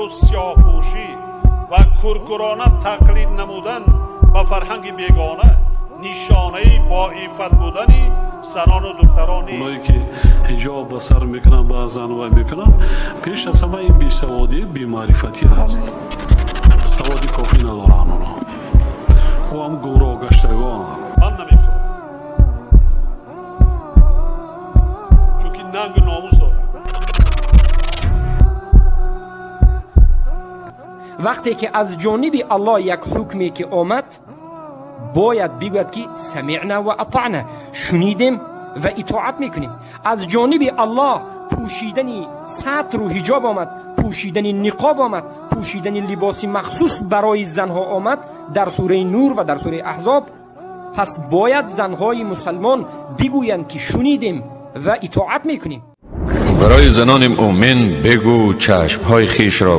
سیاه‌پوشی و کورکورانه تقلید نمودن به فرهنگ بیگانه نشانه با عفت بودن زنان و دخترانی اونایی که حجاب به سر میکنن با زنوای میکنن پیش از همه این بیسوادی بی‌معرفتی هست. سوادی کافی ندارن اونا و هم گورا گشتگان. من نمیگذارم چون که ننگ و ناموس دارم. وقتی که از جانب الله یک حکمی که آمد باید بگوید که سمعنا و اطعنا، شنیدیم و اطاعت میکنیم. از جانب الله پوشیدن ستر و حجاب آمد، پوشیدن نقاب آمد، پوشیدن لباس مخصوص برای زنها آمد در سوره نور و در سوره احزاب. پس باید زنهای مسلمان بگویند که شنیدیم و اطاعت میکنیم. برای زنان مؤمن بگو چشمهای خیش را